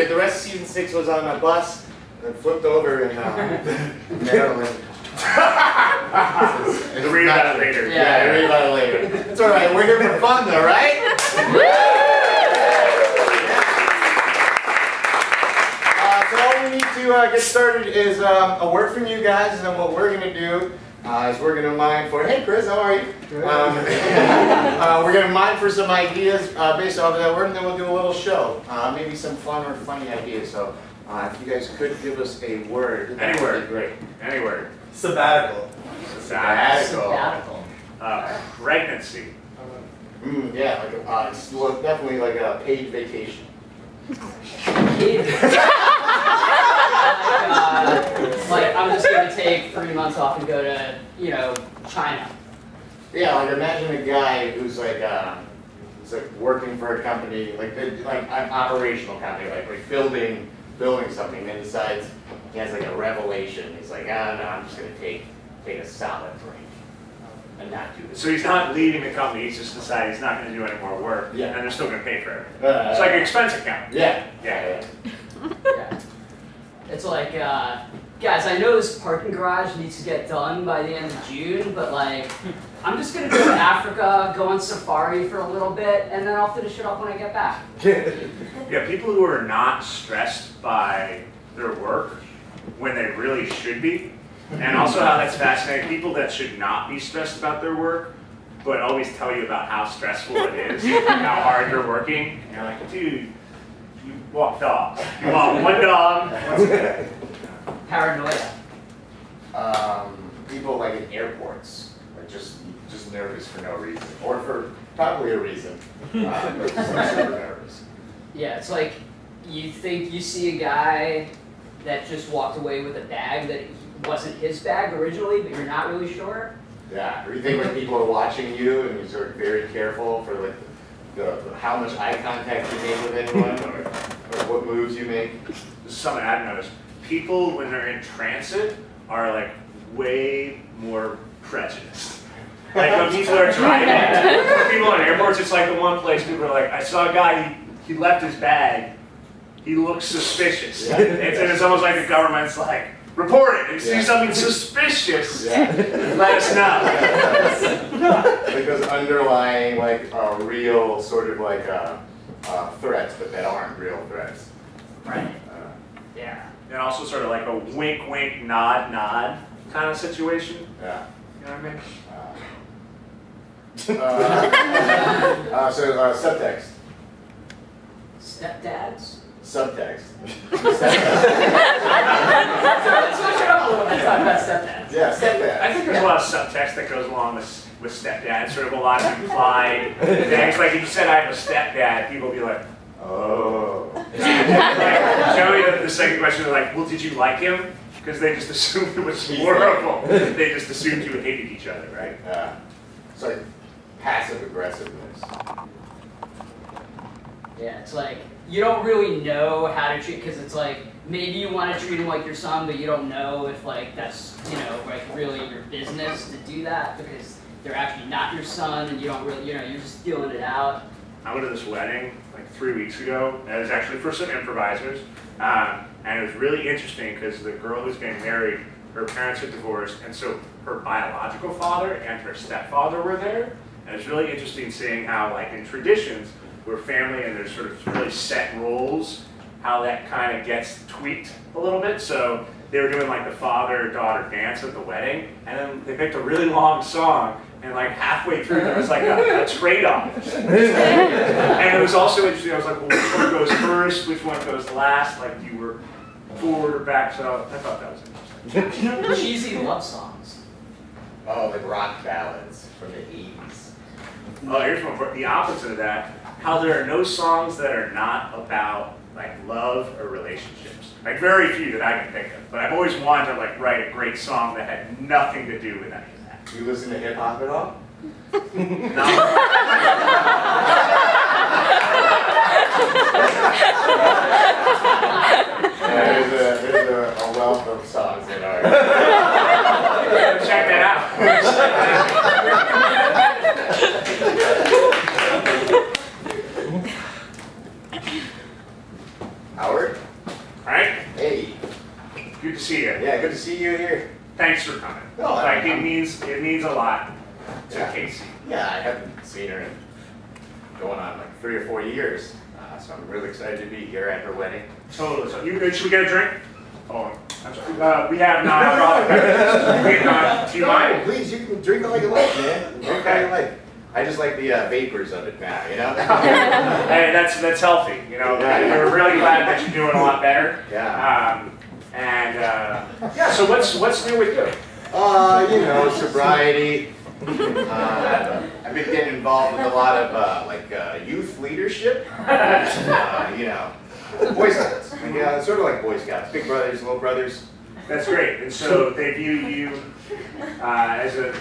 the rest of season 6 was on a bus and flipped over in Maryland. Read about it later. Yeah, read about it later. It's all right. We're here for fun, though, right? So all we need to get started is a word from you guys, and then what we're going to do is we're going to mine for. Hey, Chris, how are you? We're going to mine for some ideas based off of that word, and then we'll do a little show. Maybe some fun or funny ideas. So if you guys could give us a word, Any word. would be great. Any word. Sabbatical. Sabbatical. Pregnancy. Yeah, like it's definitely like a paid vacation. Like I'm just gonna take 3 months off and go to, you know, China. Yeah, like imagine a guy who's like working for a company, like an operational company, like building something, and then decides he has like a revelation. He's like, no, I'm just gonna take a solid break and not do this. So he's not leaving the company, he's just decided he's not going to do any more work, Yeah. and they're still going to pay for it. It's like an expense account. Yeah. Yeah. Yeah. It's like, guys, I know this parking garage needs to get done by the end of June, but like, I'm just gonna go to Africa, go on safari for a little bit, and then I'll finish it up when I get back. Yeah, people who are not stressed by their work when they really should be, and also how that's fascinating, people that should not be stressed about their work, but always tell you about how stressful it is, how hard you're working, and you're like, dude, you walk dogs. You walk one dog. Paranoia. People like in airports are just nervous for no reason, or for probably a reason, but just like super nervous. Yeah, it's like you think you see a guy that just walked away with a bag that wasn't his bag originally, but you're not really sure. Yeah, or you think when people are watching you and you're sort of very careful for like how much eye contact you make with anyone, or what moves you make. This is something I've noticed. People, when they're in transit, are like way more prejudiced. Like when people are driving, people in airports, it's like the one place people are like, I saw a guy, he left his bag, he looks suspicious. Yeah. And it's almost like the government's like, report it, if you see something suspicious, let us know. Like those underlying like real sort of like threats, but that aren't real threats. Right. Yeah. And also sort of like a wink, wink, nod, nod kind of situation. Yeah. You know what I mean? So subtext. Stepdads? Subtext. Switch it up a little bit, talk about stepdads. Yeah, stepdad. I think there's a lot of subtext that goes along with stepdad, sort of a lot of implied things. Like if you said I have a stepdad, people would be like, oh. Generally, the second question is like, well, did you like him? Because they just assumed it was horrible. They just assumed you hated each other, right? Yeah. It's like passive aggressiveness. Yeah, it's like, you don't really know how to treat, because it's like, maybe you want to treat him like your son, but you don't know if like that's, you know, like really your business to do that, because they're actually not your son, and you don't really, you know, you're just feeling it out. I went to this wedding like 3 weeks ago, and it was actually for some improvisers, and it was really interesting because the girl who's getting married, her parents are divorced, and so her biological father and her stepfather were there, and it's really interesting seeing how, like in traditions, we're family and there's sort of really set rules, how that kind of gets tweaked a little bit. So they were doing like the father-daughter dance at the wedding, and then they picked a really long song, and like halfway through there was like a trade-off. And it was also interesting, I was like, well, which one goes first, which one goes last, like you were forward or back, so I thought that was interesting. Cheesy love songs. Oh, like rock ballads from the 80s. Oh, here's one for the opposite of that. How there are no songs that are not about like love or relationships. Like very few that I can think of. But I've always wanted to like write a great song that had nothing to do with any of that. Do you listen to hip hop at all? No. There's a wealth of songs that are. Check that out. Howard. Frank, Hey. good to see you. Yeah, good to see you here. Thanks for coming. No, Like it means a lot to Yeah. Casey. Yeah, I haven't seen her in going on like 3 or 4 years. So I'm really excited to be here at her wedding. Totally. So should we get a drink? Oh, I'm sorry. We have not. We have not. Do you mind? Please, you can drink it like you like, man. Drink Okay. how you like. I just like the vapors of it now, you know? Hey, that's healthy. You know, Yeah. we're really glad that you're doing a lot better. Yeah. Yeah. So what's new with you? You know, sobriety. I've been getting involved with a lot of youth leadership. You know, Boy Scouts. Yeah, sort of like Boy Scouts. Big brothers, little brothers. That's great. And so they view you as a.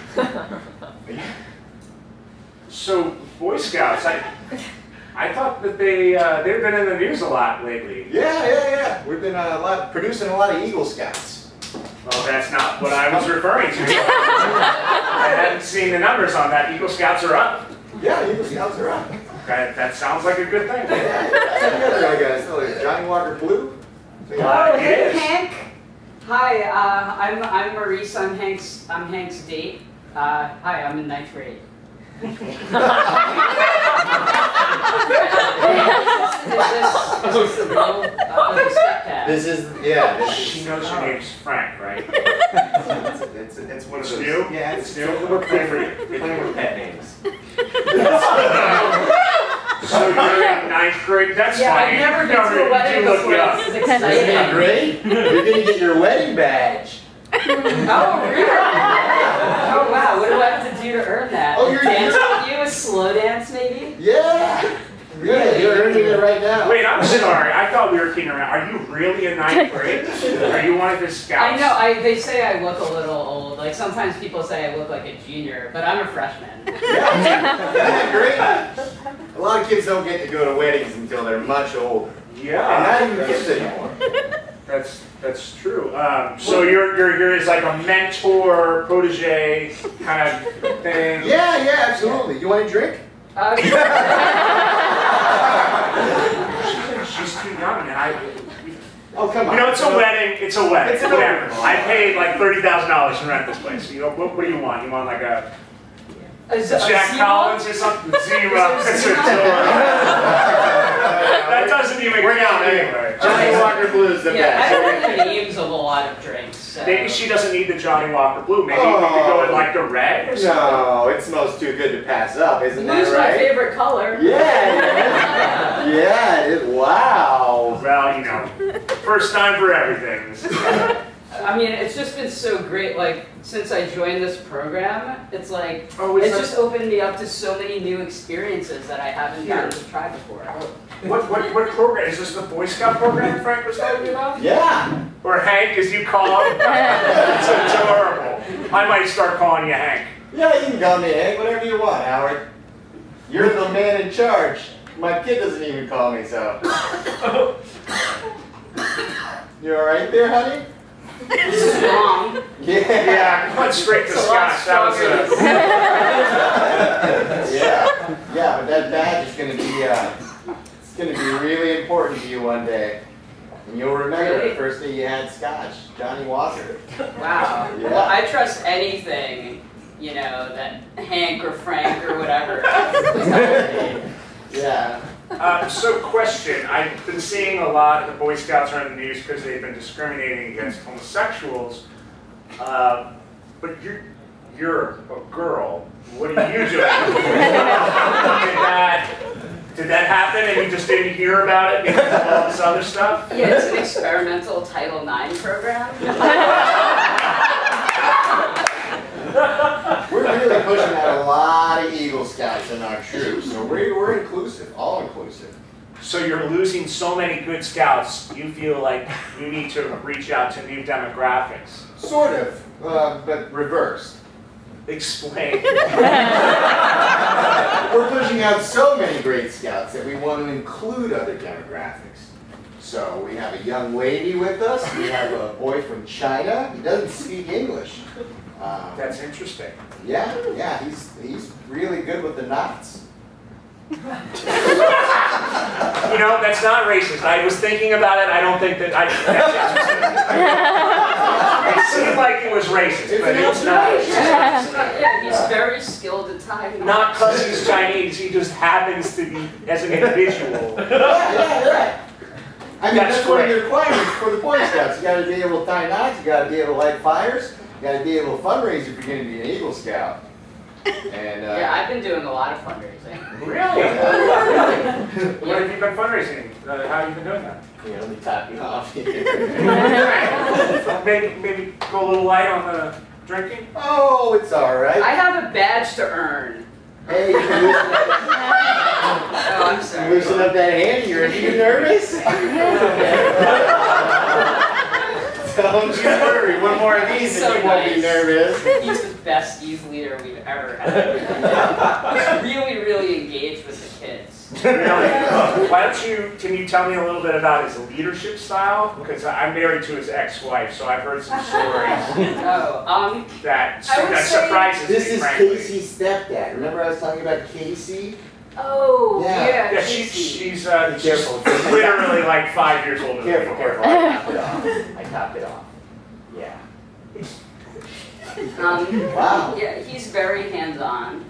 So Boy Scouts, I thought that they've been in the news a lot lately. Yeah. We've been producing a lot of Eagle Scouts. Well, that's not what I was referring to. I hadn't seen the numbers on that. Eagle Scouts are up. Yeah, Eagle Scouts are up. That sounds like a good thing. Yeah, Johnny Walker Blue. Oh, It hey, is. Hank. Hi, I'm Maurice. I'm Hank's date. Hi, I'm in 9th grade. Is this the real stepdad? This is She knows your name's Frank, right? it's one of It's those. new? Yeah, It's new? We're playing with pet names. So you're in 9th grade? That's Yeah, funny. I've never been to a wedding You look before. young. This is Isn't that exciting. great? You're gonna get your wedding badge. Oh, really? Oh, wow. What do I have to do to earn that? Oh, you're- Dance with you? A slow dance, maybe? Yeah. Yeah, you're earning it right now. Wait, I'm sorry. I thought we were kidding around. Are you really in 9th grade? Are you one of the scouts? I know. They say I look a little old. Like sometimes people say I look like a junior, but I'm a freshman. Yeah. Isn't that great? A lot of kids don't get to go to weddings until they're much older. Yeah. And not even kids anymore. That's true. So you're as like a mentor, protege kind of thing. Yeah, absolutely. You want a drink? She's too young, and Oh, come on. you know, it's a wedding. It's a wedding. It's an Whatever. open. I paid like $30,000 to rent this place. You know, what do you want? You want like a Jack Collins or something? Zero. That doesn't even We're count not anyway. Johnny Walker Blue is the Yeah, I best. don't know the names of a lot of drinks. So. Maybe she doesn't need the Johnny Walker Blue. Maybe we could go with like the red or something. No, it smells too good to pass up, isn't Blue's that my right? favorite color. Yeah, yeah, wow. Well, you know, first time for everything. This is I mean, it's just been so great. Like since I joined this program, it's like it's it's just opened me up to so many new experiences that I haven't gotten to try before. What program? Is this the Boy Scout program Frank was talking about? Yeah. Or Hank, as you call him? It's adorable. I might start calling you Hank. Yeah, you can call me Hank, whatever you want, Howard. You're the man in charge. My kid doesn't even call me so. You alright there, honey? Strong. Yeah, I went straight to It's a lot Scotch. That was stronger. Yeah, but that badge is gonna be it's gonna be really important to you one day. And you'll remember Really? the first day you had Scotch, Johnny Walker. Wow. Yeah. Well, I trust anything, you know, that Hank or Frank or whatever. Yeah. So question, I've been seeing a lot of the Boy Scouts are in the news because they've been discriminating against homosexuals. But you're a girl. What are you doing? Did that happen and you just didn't hear about it because of all this other stuff? Yeah, it's an experimental Title IX program. We're really pushing out a lot of Eagle Scouts in our troops, so we're inclusive, all inclusive. So you're losing so many good scouts, you feel like you need to reach out to new demographics. Sort of, but reversed. Explain. We're pushing out so many great scouts that we want to include other demographics. So we have a young lady with us, we have a boy from China, he doesn't speak English. That's interesting. Yeah, he's really good with the knots. You know, that's not racist. I was thinking about it. I don't think that it seemed like it was racist, but it's not. Yeah, he's very skilled at tying knots. Not because he's Chinese. He just happens to be as an individual. Yeah. I mean, that's one of great. the requirements for the Boy Scouts. You got to be able to tie knots. You got to be able to light fires. You got to be able to fundraise if you're going to be an Eagle Scout. And Yeah, I've been doing a lot of fundraising. Really? What have you been fundraising? How have you been doing that? yeah, let me top you off. Maybe go a little light on the drinking. Oh, it's all right. I have a badge to earn. Hey, you can loosen up, Oh, I'm sorry. loosen up that hand of yours. Are you nervous? Don't you worry. One more of these So and you won't be nice. nervous. He's the best youth leader we've ever had. He's really, really engaged with the kids. Really? Why don't you, can you tell me a little bit about his leadership style? Because I'm married to his ex-wife, so I've heard some stories Oh, that I would say surprises This me, is frankly. Casey's stepdad. Remember I was talking about Casey? oh, Yeah. yeah. Yeah, Casey. she's Careful. literally like 5 years older than Careful, me. careful. I topped it off. I topped it off. Yeah. Wow. Yeah, he's very hands-on.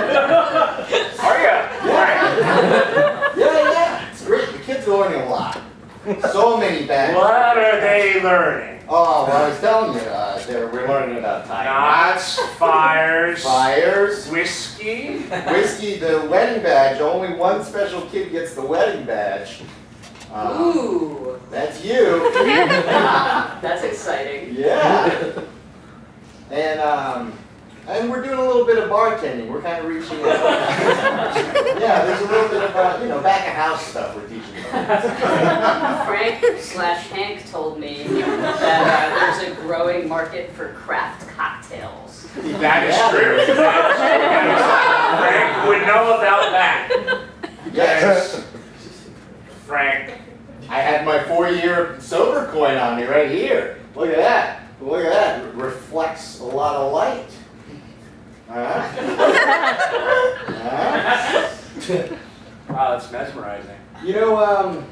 Are you? Yeah. It's great. The kids are learning a lot. So many bad. What are they learning? Oh, well, I was telling you, we're learning about time. Knots, fires, Fires, whiskey. whiskey, the wedding badge. Only one special kid gets the wedding badge. Ooh, That's you. that's exciting. Yeah. And we're doing a little bit of bartending. We're kind of reaching out. Yeah, there's a little bit of, back of house stuff we're teaching them. Frank/Hank told me that there's a growing market for craft cocktails. That is true. Frank would know about that. Yes. Frank. I had my 4-year sober coin on me right here. Look at that. Look at that. It reflects a lot of light. Wow, that's mesmerizing. You know,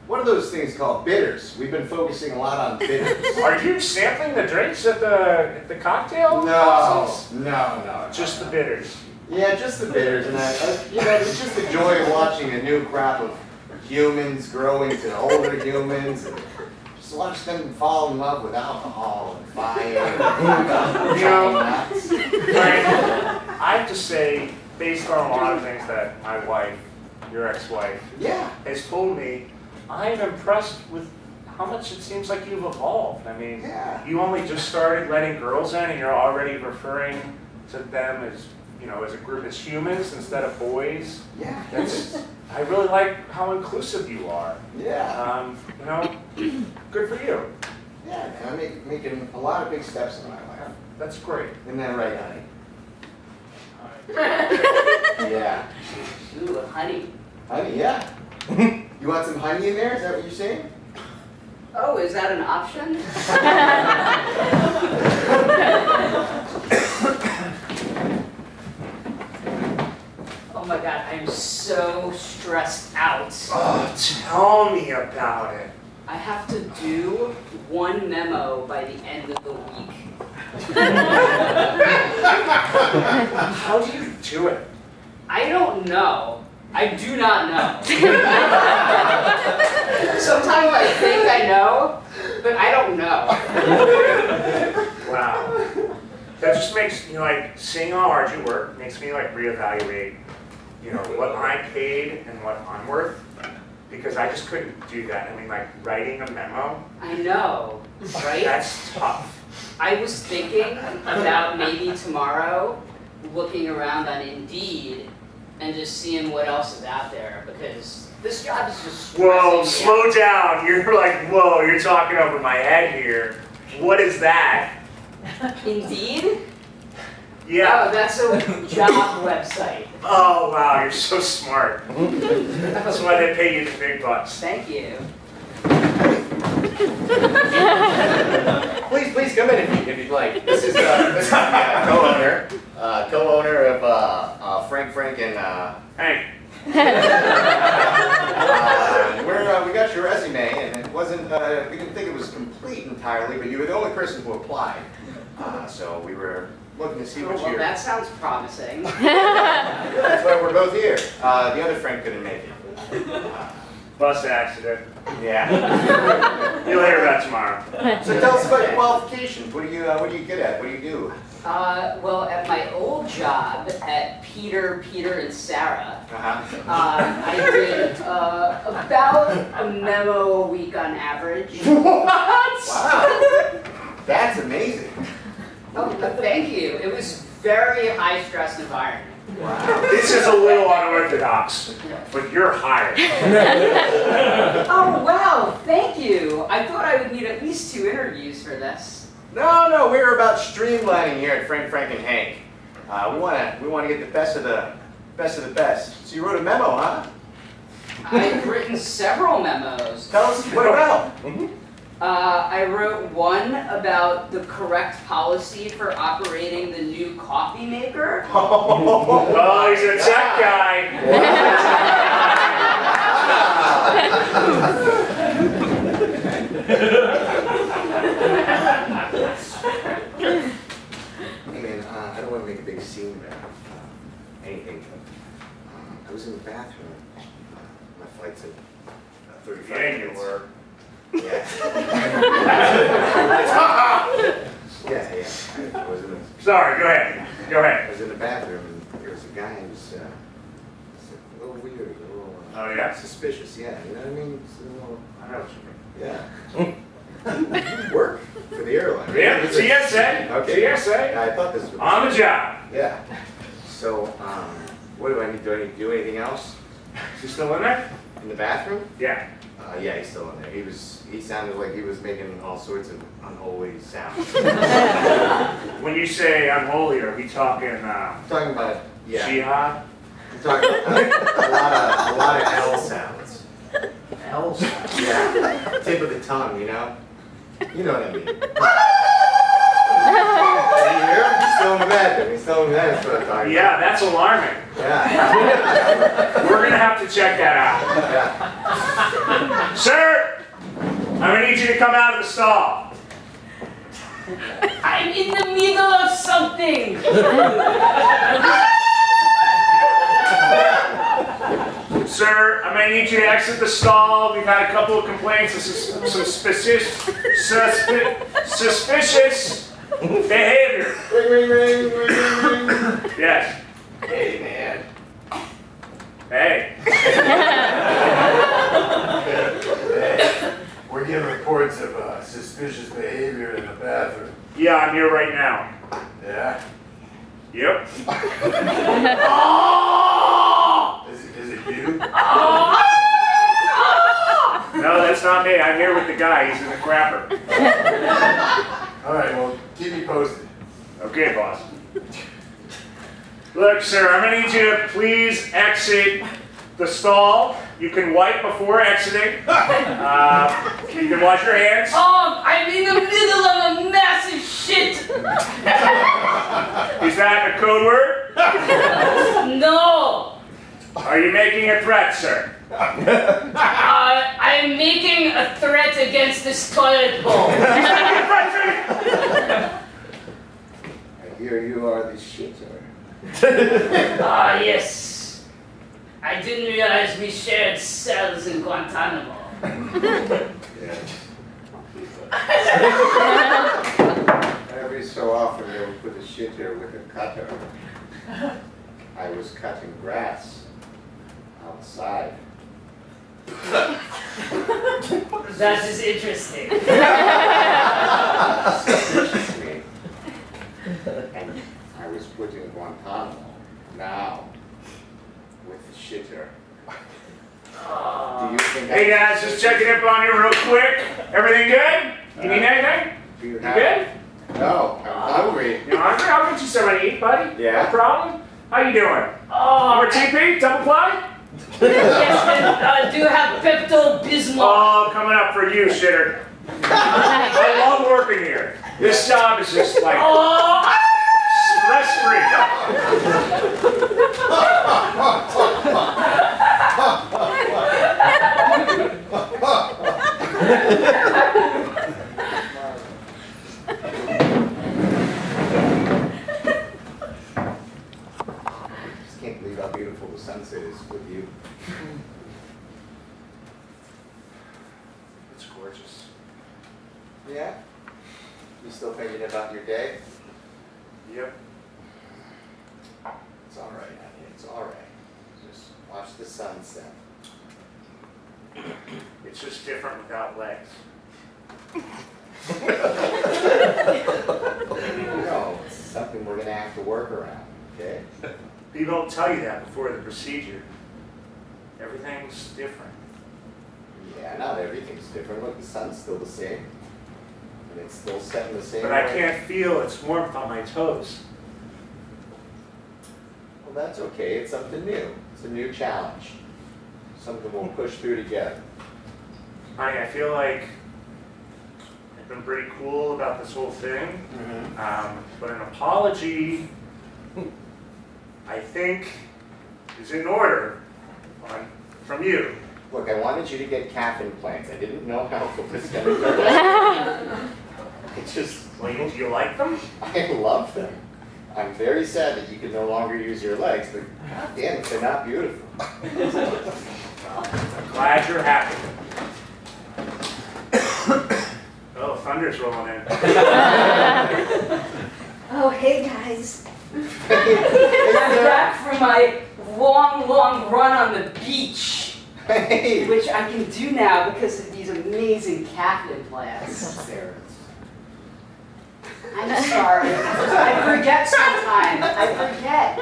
what are those things called? Bitters. We've been focusing a lot on bitters. Are you sampling the drinks at the cocktail? No, houses? no. Just the bitters. Yeah, just the bitters, and it's just the joy of watching a new crop of humans growing to older humans, and just watch them fall in love with alcohol and fire. And You know, nuts. Frank, I have to say, based on a lot of things that my wife, your ex-wife, Yeah. has told me, I am impressed with how much it seems like you've evolved. I mean, Yeah. you only just started letting girls in, and you're already referring to them as, as a group, as humans instead of boys. Yeah. I really like how inclusive you are. Yeah. Good for you. Yeah, man, I'm making a lot of big steps in my life. That's great. Isn't that right, honey? Yeah. Ooh, honey. Honey, yeah. You want some honey in there? Is that what you're saying? Oh, is that an option? Oh my god, I am so stressed out. Oh, tell me about it. I have to do one memo by the end of the week. How do you do it? I don't know. I do not know. Sometimes I think I know, but I don't know. Wow. That just makes me seeing how hard you work makes me reevaluate, what I'm paid and what I'm worth, because I just couldn't do that. I mean, writing a memo, I know, right? that's tough. I was thinking about maybe tomorrow looking around on Indeed and just seeing what else is out there, because this job is just Whoa, stressing me slow out. down. You're whoa, you're talking over my head here. What is that? Indeed? Yeah. Oh, that's a job website. Oh, wow, you're so smart. That's why they pay you the big bucks. Thank you. please come in if you'd like. This is the co-owner of Frank and Hank. we got your resume, and it wasn't. We didn't think it was complete entirely, but you were the only person who applied. So we were looking to see what Well, you're. that sounds promising. That's why we're both here. The other friend couldn't make it. Bus accident. Yeah. You'll hear about tomorrow. So tell us about your qualifications. What are you good at? What do you do? Well, at my old job at Peter and Sarah, I did about a memo a week on average. What? Wow. That's amazing. Oh, thank you. It was very high stress environment. Wow. This is a little unorthodox, but you're hired. Oh, wow, thank you. I thought I would need at least 2 interviews for this. No, we're about streamlining here at Frank and Hank. We want to get the best of the best. So you wrote a memo, huh? I've written several memos. Tell us what about. I wrote one about the correct policy for operating the new coffee maker. Oh, he's a tech guy. I don't want to make a big scene about anything. I was in the bathroom. My flight's at 35 minutes. Work. Yeah. Yeah. I was in the, Sorry, go ahead. Go I ahead. was in the bathroom, and there was a guy who was a little weird, a little Oh, yeah? suspicious. Yeah, you know what I mean? It's a little, I know what you mean. yeah. You work for the airline. Right? Yeah, It's like- TSA. Okay. TSA. I thought this was On the job. Yeah. So, what do I need? Do I need to do anything else Is he still in there? in the bathroom? Yeah. Yeah, he's still in there. He sounded like he was making all sorts of unholy sounds. When you say unholy, are we talking I'm talking about, yeah. jihad? I'm talking about a lot of L sounds. L sound. Yeah. Tip of the tongue, you know? You know what I mean. You hear him? He's still in the bathroom. He's still in the bathroom. That's what I'm talking about. Yeah, that's alarming. Yeah. We're gonna have to check that out. Yeah. Sir, I'm gonna need you to come out of the stall. I'm in the middle of something. Sir, I'm gonna need you to exit the stall. We've had a couple of complaints of some suspicious behavior. Ring. Yes. Hey, man. Hey. We're getting reports of suspicious behavior in the bathroom. Yeah, I'm here right now. Yeah? Yep. Is it you? No, that's not me. I'm here with the guy. He's in the crapper. All right, well, keep me posted. Okay, boss. Look, sir, I'm gonna need you to please exit the stall. You can wipe before exiting. You can wash your hands. I'm in the middle of a massive shit. Is that a code word? No. Are you making a threat, sir? I'm making a threat against this toilet bowl. I hear you are the shitter. Yes. I didn't realize we shared cells in Guantanamo. Yeah. Every so often they would put a shitter with a cutter. I was cutting grass outside. That is interesting. Suspiciously. And I was put in Guantanamo. Now, with the shitter. Do you think Hey guys, just checking up on you real quick. Everything good? You need anything? Do you You have? good? No, I'm hungry. You hungry? I'll get you something to eat, buddy. Yeah. No problem. How you doing? More TP? Double ply? Yes, and do you have Pepto-Bismol? Oh, coming up for you, shitter. I love working here. This job is just like stress-free. Just can't believe how beautiful the sunset is with you. It's gorgeous. Yeah? You still thinking about your day? Yep. It's all right, honey. It's all right. Just watch the sunset. It's just different without legs. No, it's something we're gonna have to work around. Okay? People don't tell you that before the procedure. Everything's different. Yeah, not everything's different. Look, the sun's still the same. And it's still setting the same But I way. can't feel its warmth on my toes. Well, that's okay. It's something new. It's a new challenge. Something we'll push through together. Honey, I feel like I've been pretty cool about this whole thing. But an apology, I think, is in order from you. Look, I wanted you to get calf implants. I didn't know how it was going to go. It's just, Well, do you like them? I love them. I'm very sad that you can no longer use your legs, but god damn it, they're not beautiful. I'm glad you're happy. Oh, thunder's rolling in. Oh, hey guys. I'm back from my long, long run on the beach, Hey! which I can do now because of these amazing calf implants. Sarah. I'm sorry. I forget sometimes. I forget.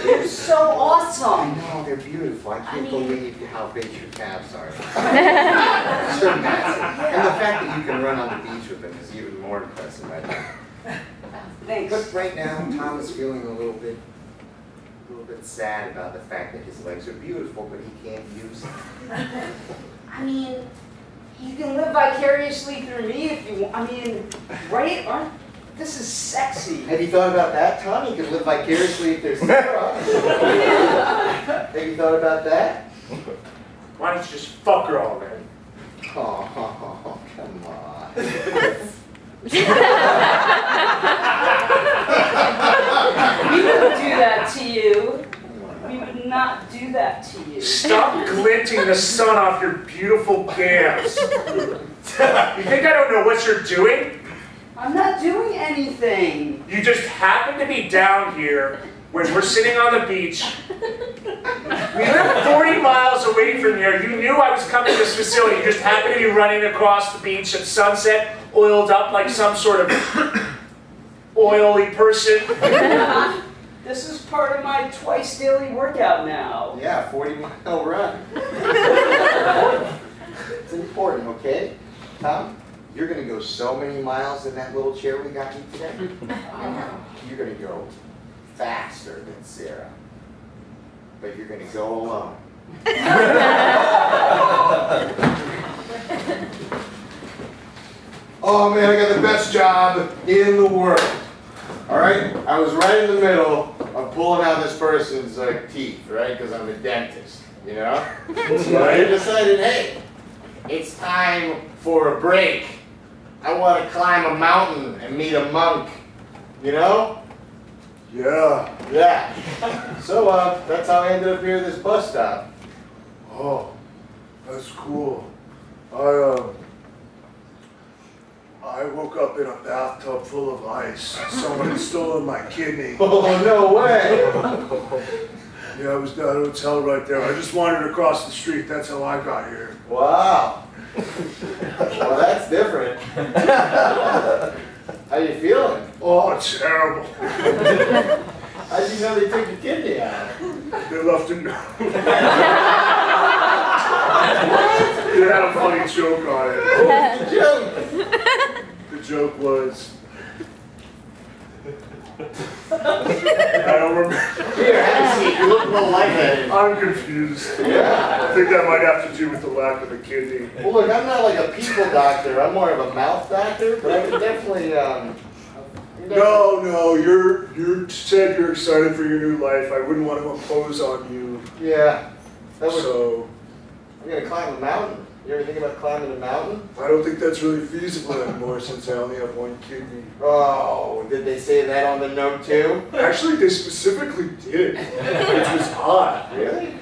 They're so awesome. No, they're beautiful. I can't I mean- believe how big your calves are. They're massive. And the fact that you can run on the beach with them is even more impressive, I think. Thanks. But right now, Tom is feeling a little bit sad about the fact that his legs are beautiful, but he can't use them. I mean, you can live vicariously through me if you want. I mean, right? This is sexy. Have you thought about that, Tom? You can live vicariously if there's Sarah. Have you thought about that? Why don't you just fuck her already? Oh, come on. We wouldn't do that to you. We would not do that to you. Stop glinting the sun off your beautiful gams. You think I don't know what you're doing? I'm not doing anything. You just happen to be down here when we're sitting on the beach. We live 40 miles away from here. You knew I was coming to this facility. You just happened to be running across the beach at sunset, oiled up like some sort of oily person. This is part of my twice daily workout now. Yeah, 40-mile run. It's important, okay? Tom, you're going to go so many miles in that little chair we got you today. You're going to go faster than Sarah. But you're going to go alone. Oh man, I got the best job in the world. All right, I was right in the middle of pulling out this person's teeth, right? Because I'm a dentist, you know. So I decided, hey, it's time for a break. I want to climb a mountain and meet a monk, you know. Yeah. Yeah. So that's how I ended up here at this bus stop. Oh, that's cool. I woke up in a bathtub full of ice. Someone had stolen my kidney. Oh no way! Yeah, I was down at a hotel right there. I just wandered across the street. That's how I got here. Wow. Well, that's different. How you feeling? Oh, terrible. How'd you know they took your kidney out? They left a note. It had a funny joke on it. What's the joke? The joke was, I don't remember. Here, have a seat. You look a little lightheaded. I'm confused. Yeah. I think that might have to do with the lack of a kidney. Well, look, I'm not like a people doctor. I'm more of a mouth doctor, but I can definitely, No, you said you're excited for your new life. I wouldn't want to impose on you. Yeah. That would, So, I'm gonna climb a mountain. You ever think about climbing a mountain? I don't think that's really feasible anymore since I only have one kidney. Oh, did they say that on the note too? Actually, they specifically did, which was odd. Really?